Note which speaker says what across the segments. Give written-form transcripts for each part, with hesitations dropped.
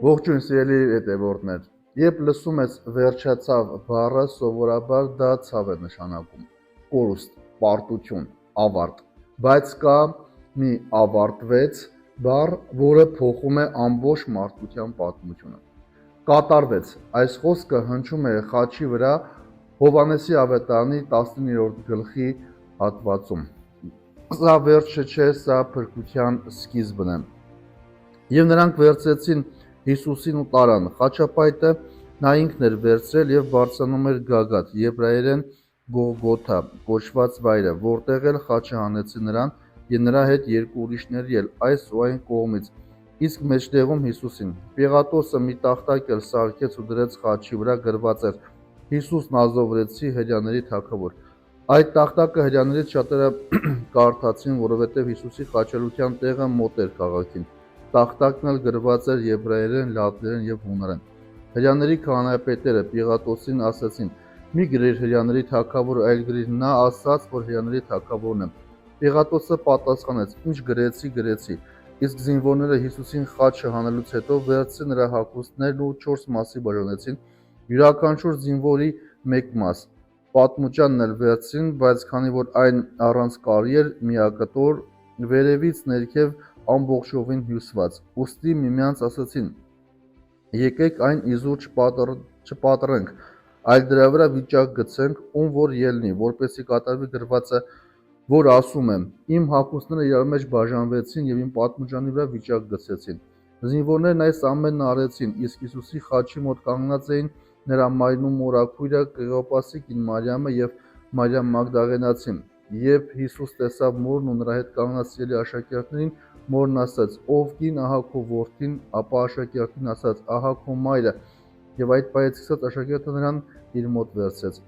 Speaker 1: Ողջույն սիրելի հետևորդներ, երբ լսում ես վերջացավ բառը, սովորաբար դա ցավ է նշանակում, կորուստ, պարտություն, ավարտ, բայց կա մի ավարտվեց բառ, որը փոխում է ամբողջ մարդկության պատմությունը, կատարվեց, այս խոսքը հնչում է խաչի վրա Հովհաննեսի ավետարանի 19-րդ գլխի հատվածում, սա վերջը չէ, սա փրկության սկիզբն է, և նրանք վերցրեցին Հիսուսին ու տարան, խաչապայտը նա ինքն էր վերցրել և բարձրանում էր գագաթ, եբրայերեն Գողգոթա կոչված վայրը, որտեղ էլ խաչը հանեցին նրան և նրա հետ երկու ուրիշների էլ այս ու այն կողմից, իսկ մեջտեղում Հիսուսին։ Պիղատոսը մի տախտակ էլ սարքեց ու դրեց խաչի վրա գրված էր Հիսուս Նազովրեցի հրեաների թագավոր։ Այդ տախտակը հրեաներից շատերը կարդացին, որովհետև Հիսուսի խաչելության տեղը մոտ էր քաղաքին։ Տախտակն էլ գրված էր եբրայերեն, լատիներեն և հունարեն։ Հրեաների քահանայապետերը Պիղատոսին ասացին. «Մի գրիր հրեաների թագավոր, այլ գրիր նա ասաց, որ հրեաների թագավորն եմ»։ Պիղատոսը պատասխանեց. «Ինչ գրեցի»։ Իսկ զինվորները Հիսուսին խաչը հանելուց հետո վերցրին նրա հագուստներն ու 4 մասի բաժանեցին, յուրաքանչյուր զինվորի մեկ մաս։ Պատմուճանն էլ վերցրին, բայց քանի որ այն առանց կարի էր, միակտոր, վերևից ներքև ամբողջովին հյուսված, ուստի միմյանց ասացին. «Եկեք այն իզուր չպատռենք, այլ դրա վրա վիճակ գցենք, ում որ ելնի, որպեսզի կատարվի գրվածը, որ ասում է. Իմ հագուստները իրար մեջ բաժանվեցին և իմ պատմուճանի վրա վիճակ գցեցին»։ Զինվորներն այս ամենն արեցին, իսկ Հիսուսի խաչի մոտ կանգնած էին նրա մայրն ու մորաքույրը, Կլեոպասի կին Մարիամը և Մարիամ Մագդաղենացին։ Երբ Հիսուս տեսավ մորն ու նրա հետ կանգնած սիրելի աշակերտներին, մորն ասաց. «Ով կին, ահա քո որդին», ապա աշակերտին ասաց. «Ահա քո մայրը», և այդ պահից սկսած աշակերտը նրան իր մոտ վերցրեց։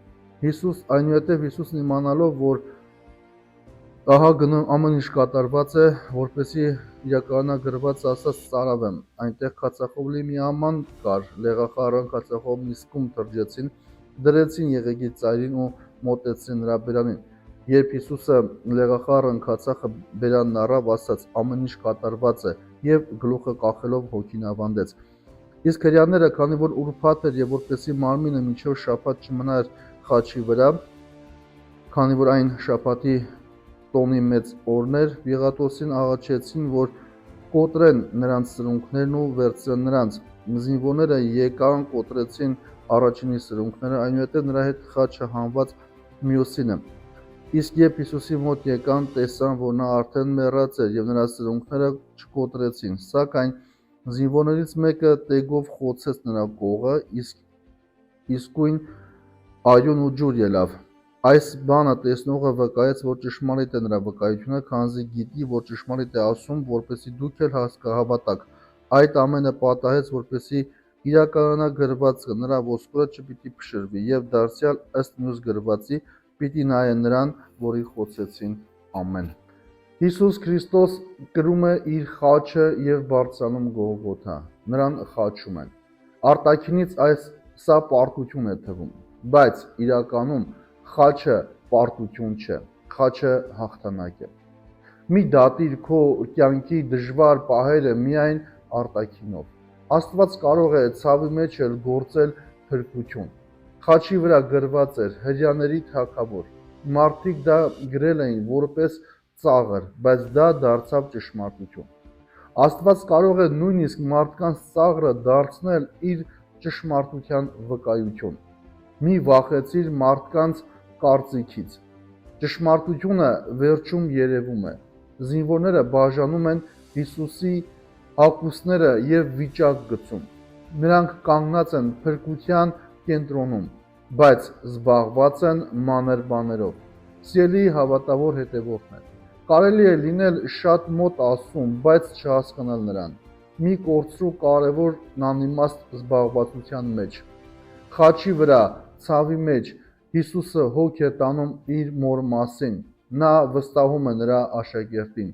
Speaker 1: Այնուհետև Հիսուսն իմանալով, որ ահա գնում ամեն ինչ կատարված է, որպեսզի իրականանա գրվածը, ասաց. «Ծարավ եմ»։ Այնտեղ քացախոբ լի մի աման կար, լեղախառն քացախոբն իսկ կում թրջեցին, դրեցին եղեգի ծայրին ու մոտեցրին նրա բերանին։ Երբ Հիսուսը լեղախառն քացախը բերանն առավ, ասաց. «Ամեն ինչ կատարված է», և գլուխը կախելով հոգին ավանդեց։ Իսկ հրեաները, քանի որ ուրբաթ էր և որպեսզի մարմինը մինչև շաբաթ չմնար խաչի վրա, քանի որ այն շաբաթի տոնի մեծ օրն էր, Պիղատոսին աղաչեցին, որ կոտրեն նրանց սրունքներն ու վերցրեն նրանց։ Զինվորները եկան, կոտրեցին առաջինի սրունքները, այնուհետև նրա հետ խաչը հանված մյուսինը։ Իսկ երբ Հիսուսի մոտ եկան, տեսան, որ նա արդեն մեռած էր, և նրա սրունքները չկոտրեցին, սակայն զինվորներից մեկը տեգով խոցեց նրա կողը, իսկույն արյուն ու ջուր ելավ։ Այս բանը տեսնողը վկայեց, որ ճշմարիտ է նրա վկայությունը, քանզի գիտի, որ ճշմարիտ է ասում, որպեսզի դուք էլ հավատաք։ Այդ ամենը պատահեց, որպեսզի իրականանա գրվածքը. «Նրա ոսկորը չպիտի փշրվի», և դարձյալ ըստ մյուս գրվածի պիտի նայեն նրան, որին խոցեցին։ Ամեն։ Հիսուս Քրիստոս կրում է իր խաչը և բարձրանում Գողգոթա, նրան խաչում են։ Արտաքինից սա պարտություն է թվում, բայց իրականում խաչը պարտություն չէ, խաչը հաղթանակ է։ Մի դատիր քո կյանքի դժվար պահերը միայն արտաքինով։ Աստված կարող է ցավի մեջ էլ գործել փրկություն։ Խաչի վրա գրված էր հրեաների թագավոր։ Մարդիկ դա գրել էին որպես ծաղր, բայց դա դարձավ ճշմարտություն։ Աստված կարող է նույնիսկ մարդկանց ծաղրը դարձնել իր ճշմարտության վկայություն։ Մի վախեցիր մարդկանց կարծիքից։ Ճշմարտությունը վերջում երևում է։ Զինվորները բաժանում են Հիսուսի հագուստները և վիճակ գցում։ Նրանք կանգնած են փրկության կենտրոնում, բայց զբաղված են մանր բաներով։ Սիրելի հավատավոր հետևորդներ, կարելի է լինել շատ մոտ Աստծուն, բայց չհասկանալ նրան։ Մի կորցրու կարևոր անիմաստ զբաղվածության մեջ։ Խաչի վրա, ցավի մեջ Հիսուսը հոգ է տանում իր մոր մասին։ Նա վստահում է նրա աշակերտին։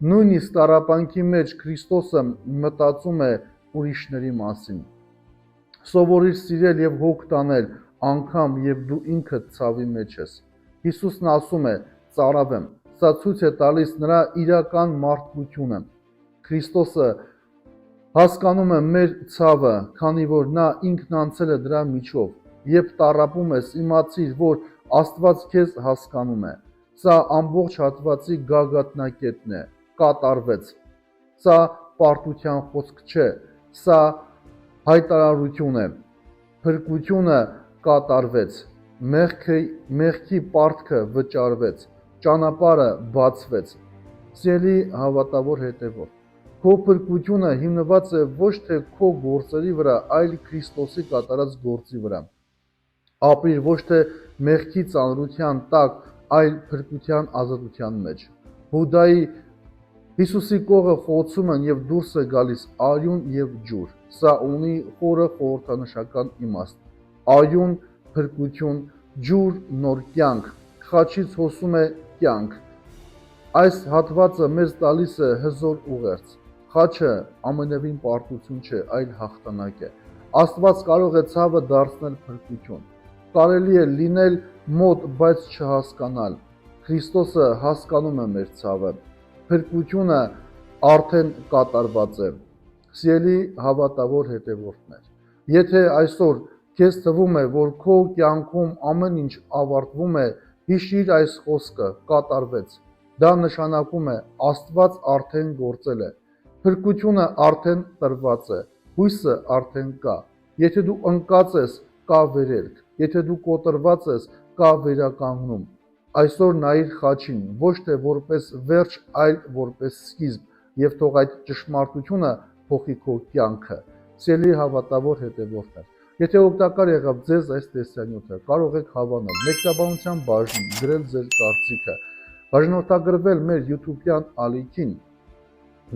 Speaker 1: Նույնիսկ տառապանքի մեջ Քրիստոսը մտածում է ուրիշների մասին։ Սովորիր սիրել և հոգ տանել, անգամ երբ դու ինքդ ցավի մեջ ես։ Հիսուսն ասում է. «Ծարավ եմ»։ Սա ցույց է տալիս նրա իրական մարդկությունը։ Քրիստոսը Հասկանում եմ մեր ցավը, քանի որ նա ինքն անցել է դրա միջով։ Երբ տառապում ես, իմացիր, որ Աստված քեզ հասկանում է։ Սա ամբողջ հատվածի գագաթնակետն է։ Կատարվեց։ Սա պարտության խոսք չէ, սա հայտարարություն է։ Փրկությունը կատարվեց, մեղքի պարտքը վճարվեց, ճանապարհը բացվեց։ Սիրելի հավատավոր հետևող, քո փրկությունը հիմնված է ոչ թե քո գործերի վրա, այլ Քրիստոսի կատարած գործի վրա։ Ապրիր ոչ թե մեղքի ծանրության տակ, այլ փրկության ազատության մեջ։ Հուդայի Հիսուսի կողը խոցում են և դուրս է գալիս արյուն և ջուր։ Սա ունի խորը խորհրդանշական իմաստ։ Արյուն, փրկություն, ջուր, նոր կյանք, խաչից հոսում է կյանք։ Այս հատվածը մեզ տալիս է հզոր ուղերձ։ Խաչը ամենևին պարտություն չէ, այլ հաղթանակ է։ Աստված կարող է ցավը դարձնել փրկություն։ Կարելի է լինել մոտ, բայց չհասկանալ։ Քրիստոսը հասկանում է մեր ցավը։ Փրկությունը արդեն կատարված է։ Սիրելի հավատավոր հետևորդներ, եթե այսօր քեզ թվում է, որ քո կյանքում ամեն ինչ ավարտվում է, հիշիր այս խոսքը՝ կատարվեց։ Դա նշանակում է Աստված արդեն գործել է։ Փրկությունը արդեն տրված է։ Հույսը արդեն կա։ Եթե դու ընկած ես, կա վերելք։ Եթե դու կոտրված ես, կա վերականգնում։ Այսօր նայիր խաչին, ոչ թե որպես վերջ, այլ որպես սկիզբ, եւ թող այդ ճշմարտությունը փոխի քո կյանքը։ Սիրելի հավատավոր հետևորդներ, եթե օգտակար եղավ ձեզ այս տեսանյութը, կարող եք հավանալ մեկնաբանության բաժնում, գրել ձեր կարծիքը, բաժանորդագրվել մեր YouTube-յան ալիքին,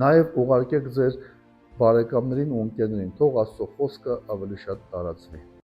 Speaker 1: նաև ուղարկեք ձեր բարեկամներին ու ընկերներին, թող Աստծո խոսքը ավելի շատ տարածվի։